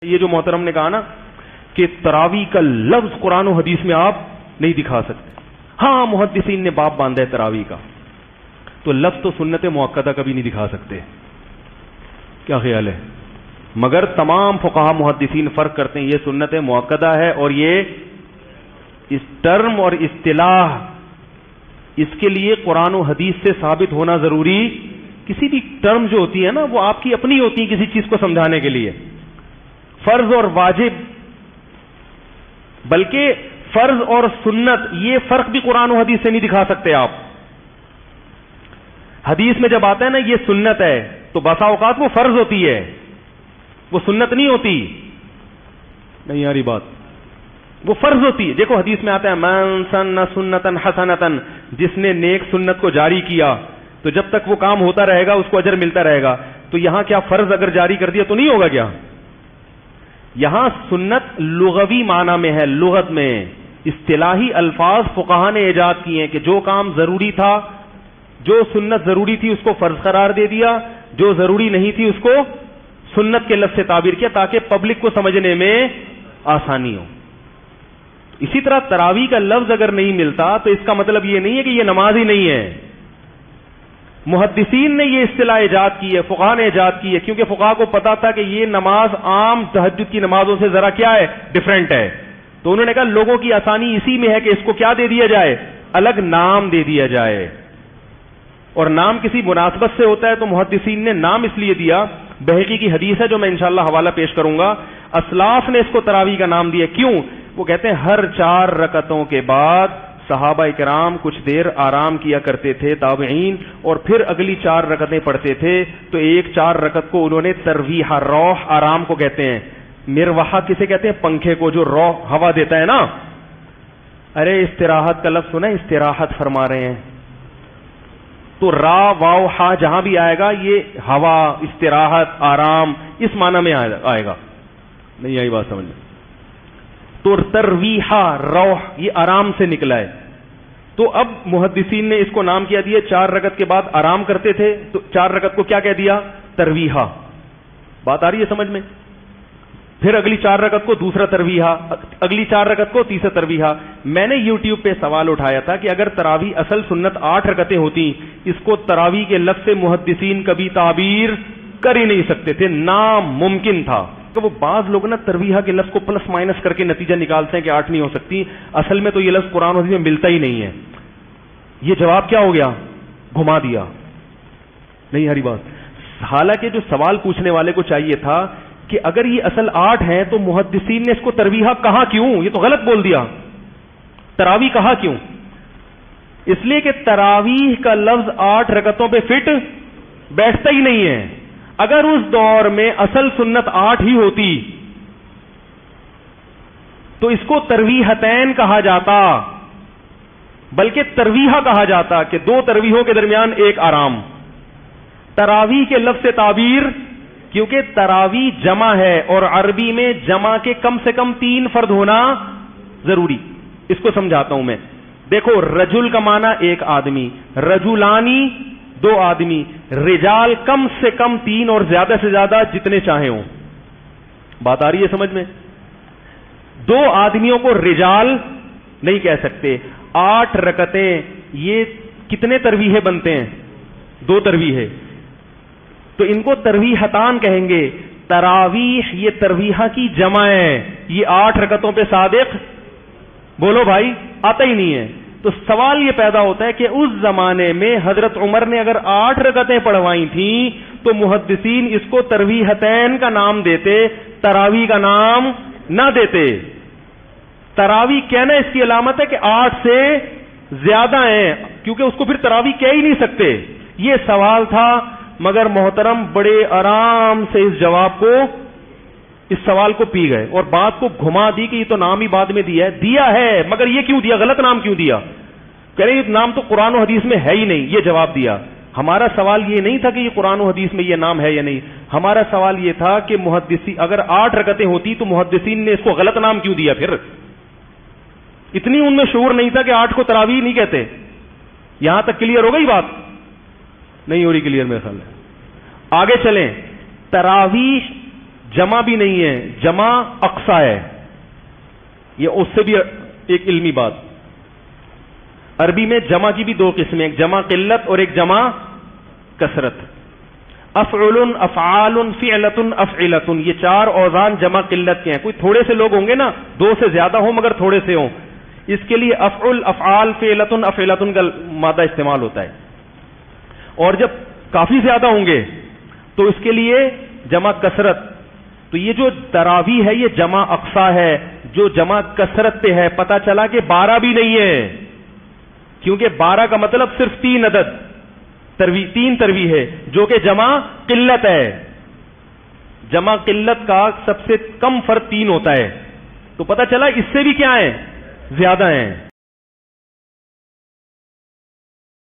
یہ جو محترم نے کہا نا کہ تراوی کا لفظ قرآن و حدیث میں آپ نہیں دکھا سکتے. ہاں محدثین نے باب باندھا ہے تراوی کا, تو لفظ تو سنت مؤکدہ کبھی نہیں دکھا سکتے. کیا خیال ہے؟ مگر تمام فقہا محدثین فرق کرتے ہیں, یہ سنت مؤکدہ ہے اور یہ اس ٹرم اور اصطلاح اس کے لیے قرآن و حدیث سے ثابت ہونا ضروری. کسی بھی ٹرم جو ہوتی ہے نا وہ آپ کی اپنی ہوتی ہے کسی چیز کو سمجھانے کے لیے. فرض اور واجب, بلکہ فرض اور سنت یہ فرق بھی قرآن و حدیث سے نہیں دکھا سکتے آپ. حدیث میں جب آتا ہے نا یہ سنت ہے تو بسا اوقات وہ فرض ہوتی ہے, وہ سنت نہیں ہوتی. نہیں یاری بات, وہ فرض ہوتی ہے. دیکھو حدیث میں آتا ہے من سن سنتن حسنتن, جس نے نیک سنت کو جاری کیا تو جب تک وہ کام ہوتا رہے گا اس کو اجر ملتا رہے گا. تو یہاں کیا فرض اگر جاری کر دیا تو نہیں ہوگا کیا؟ یہاں سنت لغوی معنی میں ہے, لغت میں اصطلاحی الفاظ فقہا نے ایجاد کیے ہیں کہ جو کام ضروری تھا, جو سنت ضروری تھی اس کو فرض قرار دے دیا, جو ضروری نہیں تھی اس کو سنت کے لفظ سے تعبیر کیا تاکہ پبلک کو سمجھنے میں آسانی ہو. اسی طرح تراویح کا لفظ اگر نہیں ملتا تو اس کا مطلب یہ نہیں ہے کہ یہ نماز ہی نہیں ہے. محدثین نے یہ اصطلاح ایجاد کی ہے, فقہا نے ایجاد کی ہے, کیونکہ فقہا کو پتا تھا کہ یہ نماز عام تہجد کی نمازوں سے ذرا کیا ہے, ڈیفرنٹ ہے. تو انہوں نے کہا لوگوں کی آسانی اسی میں ہے کہ اس کو کیا دے دیا جائے, الگ نام دے دیا جائے. اور نام کسی مناسبت سے ہوتا ہے تو محدثین نے نام اس لیے دیا. بہقی کی حدیث ہے جو میں انشاءاللہ حوالہ پیش کروں گا, اسلاف نے اس کو تراویح کا نام دیا. کیوں؟ وہ کہتے ہیں ہر 4 رکعتوں کے بعد صحابہ کرام کچھ دیر آرام کیا کرتے تھے, تابعین, اور پھر اگلی 4 رکعتیں پڑھتے تھے. تو ایک 4 رکعت کو انہوں نے ترویح, روح آرام کو کہتے ہیں. مروحہ کسے کہتے ہیں؟ پنکھے کو جو روح ہوا دیتا ہے نا. ارے استراحت کا لفظ سنا, استراحت فرما رہے ہیں تو را واو ہا جہاں بھی آئے گا یہ ہوا, استراحت, آرام اس معنی میں آئے گا. نہیں آئی بات سمجھ میں؟ تو ترویحہ روح یہ آرام سے نکلا ہے. تو اب محدثین نے اس کو نام کیا دیا, 4 رکعت کے بعد آرام کرتے تھے تو 4 رکعت کو کیا کہہ دیا, ترویحہ. بات آ رہی ہے سمجھ میں؟ پھر اگلی 4 رکعت کو دوسرا ترویحہ, اگلی 4 رکعت کو تیسرا ترویحہ. میں نے یوٹیوب پہ سوال اٹھایا تھا کہ اگر تراویح اصل سنت 8 رکعتیں ہوتی, اس کو تراویح کے لفظ سے محدثین کبھی تعبیر کر ہی نہیں سکتے تھے, ناممکن تھا. کہ وہ بعض لوگ نا ترویحہ کے لفظ کو پلس مائنس کر کے نتیجہ نکالتے ہیں کہ 8 نہیں ہو سکتی, اصل میں تو یہ لفظ قرآن و حدیث میں ملتا ہی نہیں ہے. یہ جواب کیا ہو گیا, گھما دیا. نہیں ہری بات. حالانکہ جو سوال پوچھنے والے کو چاہیے تھا کہ اگر یہ اصل 8 ہیں تو محدثین نے اس کو ترویحہ کہا کیوں, یہ تو غلط بول دیا, تراویح کہا کیوں؟ اس لیے کہ تراویح کا لفظ 8 رکعتوں پہ فٹ بیٹھتا ہی نہیں ہے. اگر اس دور میں اصل سنت 8 ہی ہوتی تو اس کو ترویحتین کہا جاتا, بلکہ ترویحہ کہا جاتا کہ 2 ترویحوں کے درمیان ایک آرام. تراویح کے لفظ سے تعبیر, کیونکہ تراویح جمع ہے اور عربی میں جمع کے کم سے کم 3 فرد ہونا ضروری. اس کو سمجھاتا ہوں میں. دیکھو رجل کا معنی ایک آدمی, رجلانی 2 آدمی, رجال کم سے کم 3 اور زیادہ سے زیادہ جتنے چاہیں ہوں. بات آ رہی ہے سمجھ میں؟ 2 آدمیوں کو رجال نہیں کہہ سکتے. 8 رکعتیں یہ کتنے ترویحیں بنتے ہیں, 2 ترویحیں, تو ان کو ترویحتان کہیں گے. تراویح یہ ترویحہ کی جمع ہے, یہ 8 رکعتوں پہ صادق بولو بھائی آتا ہی نہیں ہے. تو سوال یہ پیدا ہوتا ہے کہ اس زمانے میں حضرت عمر نے اگر 8 رکعتیں پڑھوائی تھیں تو محدثین اس کو ترویحتین کا نام دیتے, تراویح کا نام نہ دیتے. تراویح کہنا اس کی علامت ہے کہ 8 سے زیادہ ہیں, کیونکہ اس کو پھر تراویح کہہ ہی نہیں سکتے. یہ سوال تھا, مگر محترم بڑے آرام سے اس جواب کو, اس سوال کو پی گئے اور بات کو گھما دی کہ یہ تو نام ہی بعد میں دیا ہے, مگر یہ کیوں دیا, غلط نام کیوں دیا؟ کہہ رہے یہ نام تو قرآن و حدیث میں ہے ہی نہیں, یہ جواب دیا. ہمارا سوال یہ نہیں تھا کہ یہ قرآن و حدیث میں یہ نام ہے یا نہیں, ہمارا سوال یہ تھا کہ محدثین اگر 8 رکعتیں ہوتی تو محدثین نے اس کو غلط نام کیوں دیا؟ پھر اتنی ان میں شعور نہیں تھا کہ 8 کو تراویح نہیں کہتے. یہاں تک کلیئر ہو گئی بات؟ نہیں ہو رہی کلیئر میرے خیال میں. آگے چلیں. تراویح جمع بھی نہیں ہے، جمع اقصا ہے. یہ اس سے بھی ایک علمی بات. عربی میں جمع کی بھی دو قسمیں، ایک جمع قلت اور ایک جمع کثرت. افعل، افعال، فعلۃ، افعلۃ، یہ چار اوزان جمع قلت کے ہیں. کوئی تھوڑے سے لوگ ہوں گے نا، دو سے زیادہ ہوں مگر تھوڑے سے ہوں، اس کے لیے افعل، افعال، فعلۃ، افعلۃ کا مادہ استعمال ہوتا ہے. اور جب کافی زیادہ ہوں گے تو اس کے لیے جمع کثرت. تو یہ جو تراوی ہے یہ جمع اقصا ہے، جو جمع کثرت پہ ہے. پتہ چلا کہ 12 بھی نہیں ہے، کیونکہ 12 کا مطلب صرف 3 عدد، 3 تروی ہے، جو کہ جمع قلت ہے. جمع قلت کا سب سے کم فرد 3 ہوتا ہے. تو پتہ چلا اس سے بھی کیا ہے، زیادہ ہیں.